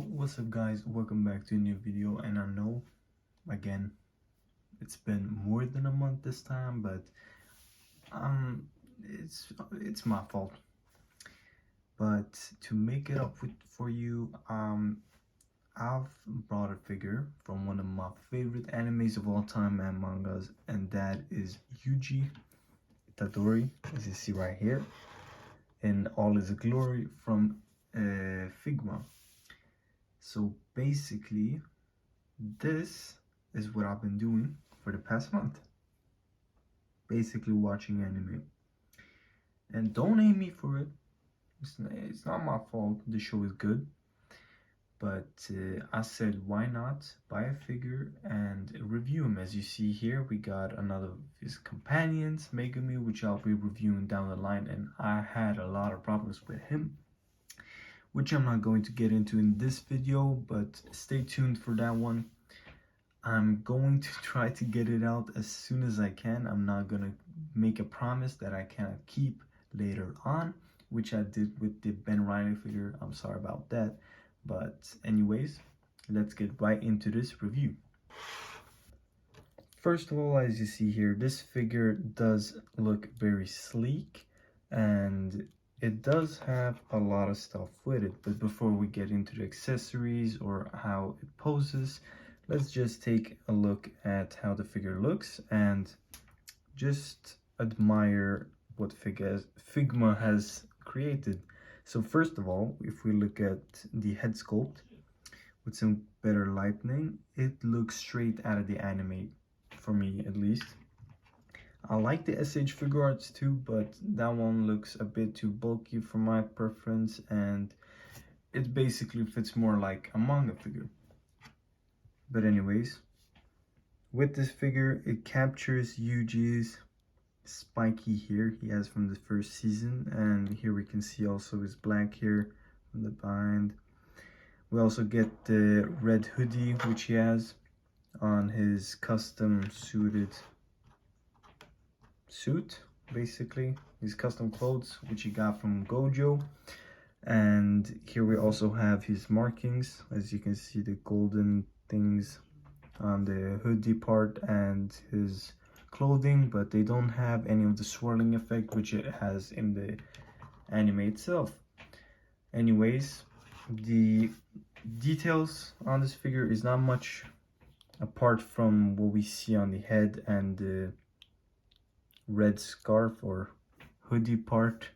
Yo, what's up guys, welcome back to a new video. And I know, again, it's been more than a month this time, but it's my fault. But to make it up for you, I've brought a figure from one of my favorite animes of all time and mangas, and that is YUJI Itadori, as you see right here, in all his glory from FIGMA. So basically, this is what I've been doing for the past month. Basically watching anime. And don't hate me for it. It's not my fault. The show is good. But I said, why not buy a figure and review him? As you see here, we got another of his companions, Megumi, which I'll be reviewing down the line. And I had a lot of problems with him, which I'm not going to get into in this video, but stay tuned for that one. I'm going to try to get it out as soon as I can. I'm not gonna make a promise that I cannot keep later on, which I did with the Ben Riley figure. I'm sorry about that. But anyways, let's get right into this review. First of all, as you see here, this figure does look very sleek, and it does have a lot of stuff with it. But before we get into the accessories or how it poses, let's just take a look at how the figure looks and just admire what FIGMA has created. So first of all, if we look at the head sculpt with some better lighting, it looks straight out of the anime, for me at least. I like the SH figure arts too, but that one looks a bit too bulky for my preference, and it basically fits more like a manga figure. But anyways, with this figure, it captures Yuji's spiky hair he has from the first season, and here we can see also his black hair from the behind. We also get the red hoodie which he has on his custom suit, basically his custom clothes which he got from Gojo. And here we also have his markings, as you can see, the golden things on the hoodie part and his clothing, but they don't have any of the swirling effect which it has in the anime itself. Anyways, the details on this figure is not much apart from what we see on the head and the red scarf or hoodie part.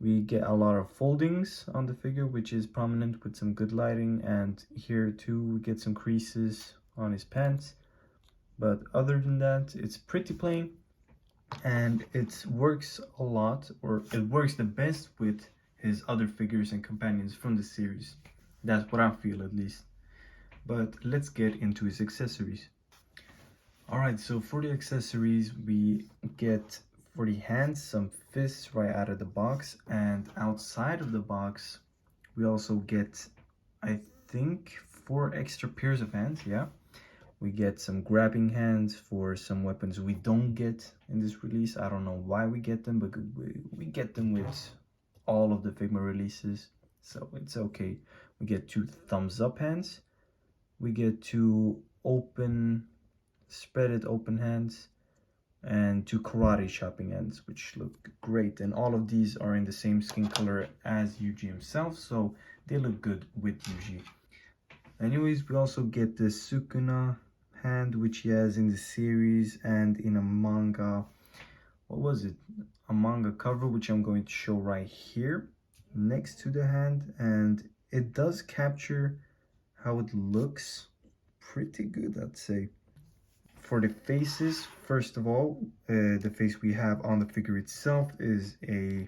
We get a lot of foldings on the figure, which is prominent with some good lighting, and here too we get some creases on his pants. But other than that, it's pretty plain, and it works a lot, or it works the best with his other figures and companions from the series. That's what I feel, at least. But let's get into his accessories. Alright, so for the accessories, we get for the hands some fists right out of the box, and outside of the box we also get, I think, 4 extra pairs of hands. Yeah, we get some grabbing hands for some weapons we don't get in this release. I don't know why we get them, but we get them with all of the Figma releases, so it's okay. We get 2 thumbs up hands, we get 2 spread open hands, and 2 karate chopping hands, which look great. And all of these are in the same skin color as Yuji himself, so they look good with Yuji. Anyways, we also get the Sukuna hand, which he has in the series and in a manga. What was it? A manga cover, which I'm going to show right here next to the hand, and it does capture how it looks pretty good, I'd say. For the faces, first of all, the face we have on the figure itself is a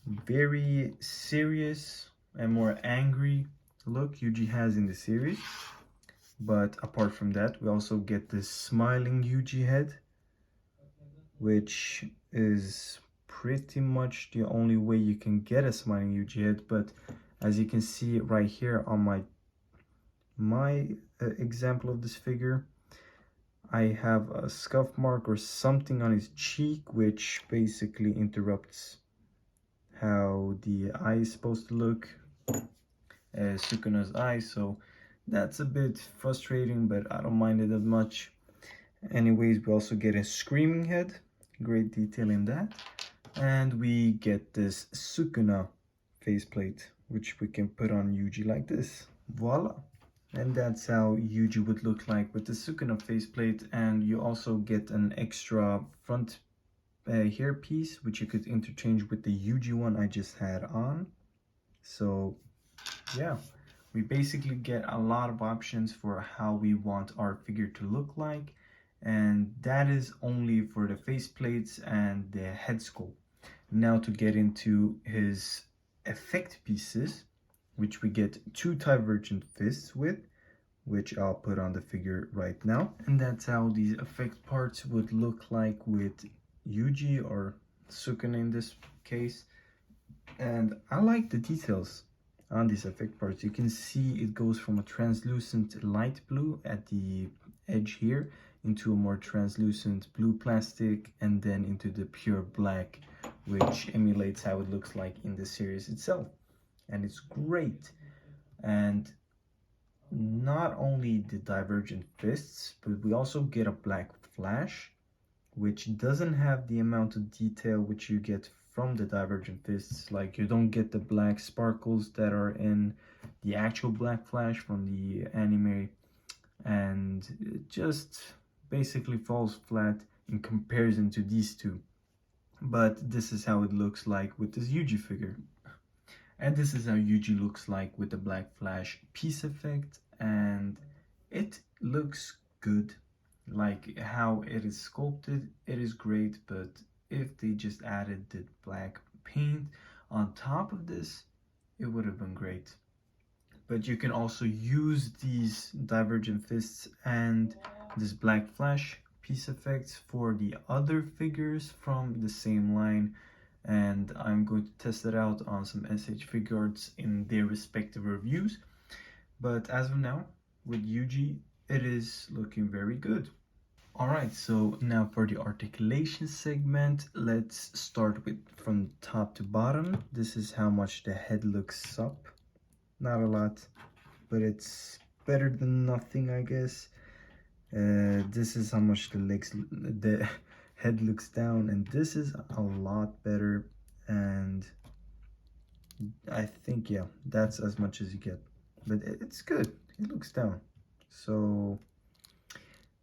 very serious and more angry look Yuji has in the series. But apart from that, we also get this smiling Yuji head, which is pretty much the only way you can get a smiling Yuji head. But as you can see right here on my example of this figure, I have a scuff mark or something on his cheek, which basically interrupts how the eye is supposed to look. Sukuna's eye, so that's a bit frustrating, but I don't mind it that much. Anyways, we also get a screaming head, great detail in that, and we get this Sukuna faceplate, which we can put on Yuji like this. Voila! And that's how Yuji would look like with the Sukuna faceplate, and you also get an extra front hair piece, which you could interchange with the Yuji one I just had on. So yeah, we basically get a lot of options for how we want our figure to look like, and that is only for the faceplates and the head sculpt. Now to get into his effect pieces, which we get two divergent fists with, which I'll put on the figure right now. And that's how these effect parts would look like with Yuji or Sukuna in this case. And I like the details on these effect parts. You can see it goes from a translucent light blue at the edge here into a more translucent blue plastic, and then into the pure black, which emulates how it looks like in the series itself. And it's great. And not only the divergent fists, but we also get a black flash, which doesn't have the amount of detail which you get from the divergent fists. Like, you don't get the black sparkles that are in the actual Black Flash from the anime, and it just basically falls flat in comparison to these two. But this is how it looks like with this Yuji figure. And this is how Yuji looks like with the Black Flash piece effect, and it looks good. Like, how it is sculpted, it is great, but if they just added the black paint on top of this, it would have been great. But you can also use these divergent fists and this Black Flash piece effects for the other figures from the same line, and I'm going to test it out on some SH Figuarts in their respective reviews. But as of now, with Yuji, it is looking very good. Alright, so now for the articulation segment, let's start with from top to bottom. This is how much the head looks up. Not a lot, but it's better than nothing, I guess. This is how much the head looks down, and this is a lot better. And I think, yeah, that's as much as you get, but it's good. It looks down. So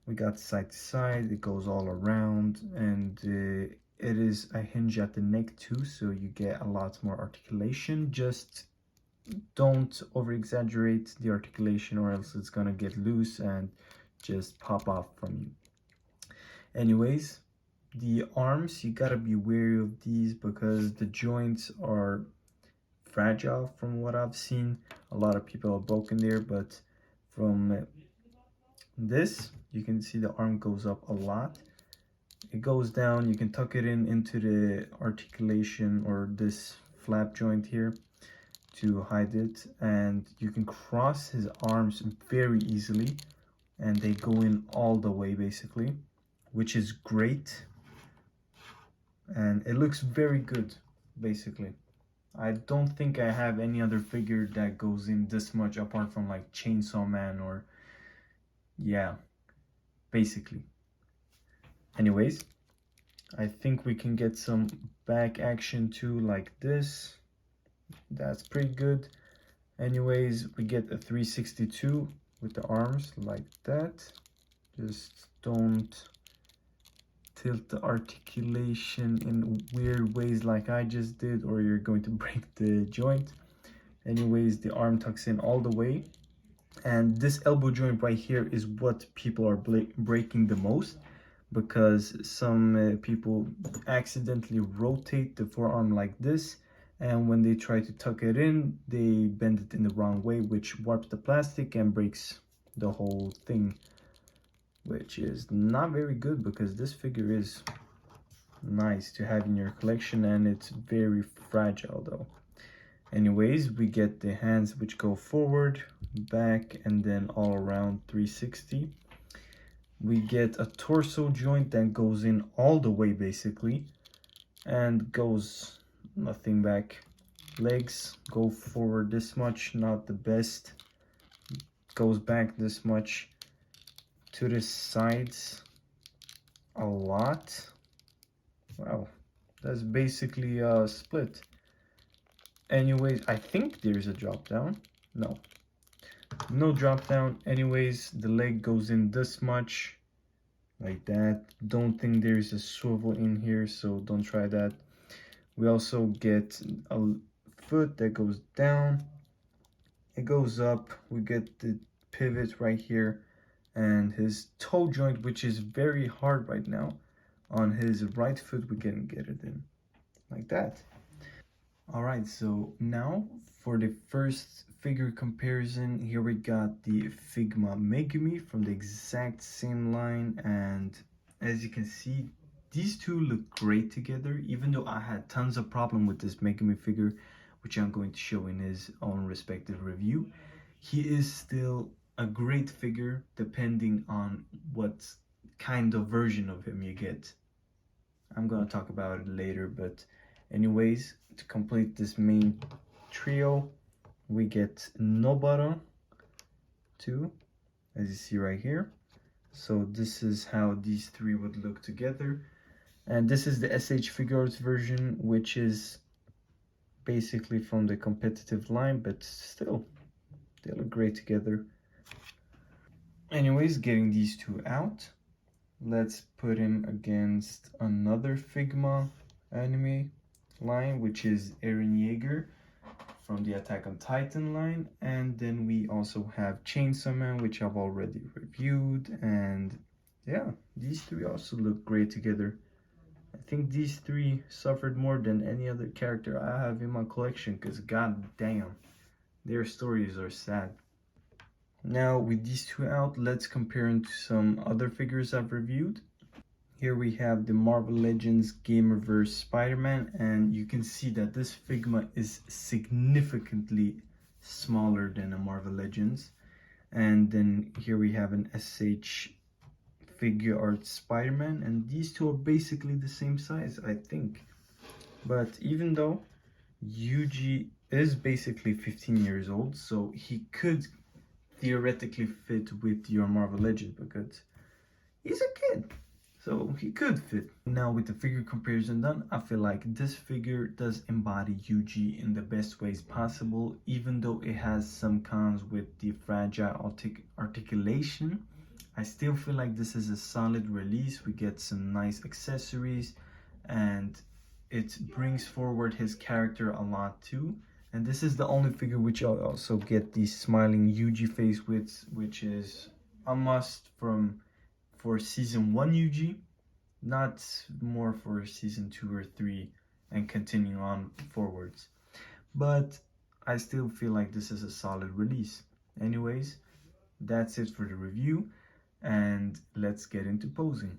we got side to side, it goes all around, and it is a hinge at the neck too, so you get a lot more articulation. Just don't over exaggerate the articulation, or else it's gonna get loose and just pop off from you. Anyways, the arms, you gotta be wary of these because the joints are fragile from what I've seen. A lot of people are broken there, but from this, you can see the arm goes up a lot. It goes down, you can tuck it in into the articulation or this flap joint here to hide it, and you can cross his arms very easily, and they go in all the way basically, which is great, and it looks very good basically. I don't think I have any other figure that goes in this much apart from like Chainsaw Man, or yeah, basically. Anyways, I think we can get some back action too, like this. That's pretty good. Anyways, we get a 362 with the arms like that. Just don't tilt the articulation in weird ways like I just did, or you're going to break the joint. Anyways, the arm tucks in all the way, and this elbow joint right here is what people are breaking the most, because some people accidentally rotate the forearm like this, and when they try to tuck it in, they bend it in the wrong way, which warps the plastic and breaks the whole thing, which is not very good because this figure is nice to have in your collection, and it's very fragile though. Anyways, we get the hands which go forward, back, and then all around 360. We get a torso joint that goes in all the way basically, and goes nothing back. Legs go forward this much, not the best. Goes back this much. To the sides a lot. Wow, that's basically a split. Anyways, I think there's a drop down. No drop down. Anyways, the leg goes in this much, like that. Don't think there's a swivel in here, so don't try that. We also get a foot that goes down. It goes up. We get the pivot right here, and his toe joint, which is very hard right now. On his right foot, we can get it in, like that. All right, so now for the first figure comparison, here we got the FIGMA Megumi from the exact same line, and as you can see, these two look great together, even though I had tons of problem with this Megumi figure, which I'm going to show in his own respective review. He is still a great figure depending on what kind of version of him you get. I'm gonna talk about it later, but anyways, to complete this main trio, we get Nobara 2, as you see right here. So this is how these three would look together. And this is the SH Figuarts version, which is basically from the competitive line, but still, they look great together. Anyways, getting these two out, let's put him against another Figma anime line, which is Eren Yeager from the Attack on Titan line. And then we also have Chainsaw Man, which I've already reviewed. And yeah, these three also look great together. I think these three suffered more than any other character I have in my collection, because god damn, their stories are sad. Now with these two out, let's compare them to some other figures I've reviewed. Here we have the Marvel Legends Gamerverse Spider-Man, and you can see that this Figma is significantly smaller than a Marvel Legends. And then here we have an SH Figuarts Spider-Man, and these two are basically the same size, I think. But even though Yuji is basically 15 years old, so he could theoretically fit with your Marvel Legend because he's a kid. So he could fit. Now with the figure comparison done, I feel like this figure does embody Yuji in the best ways possible, even though it has some cons with the fragile articulation. I still feel like this is a solid release. We get some nice accessories, and it brings forward his character a lot too. And this is the only figure which I'll also get the smiling Yuji face with, which is a must for season 1 Yuji, not more for season 2 or 3 and continuing on forwards. But I still feel like this is a solid release. Anyways, that's it for the review, and let's get into posing.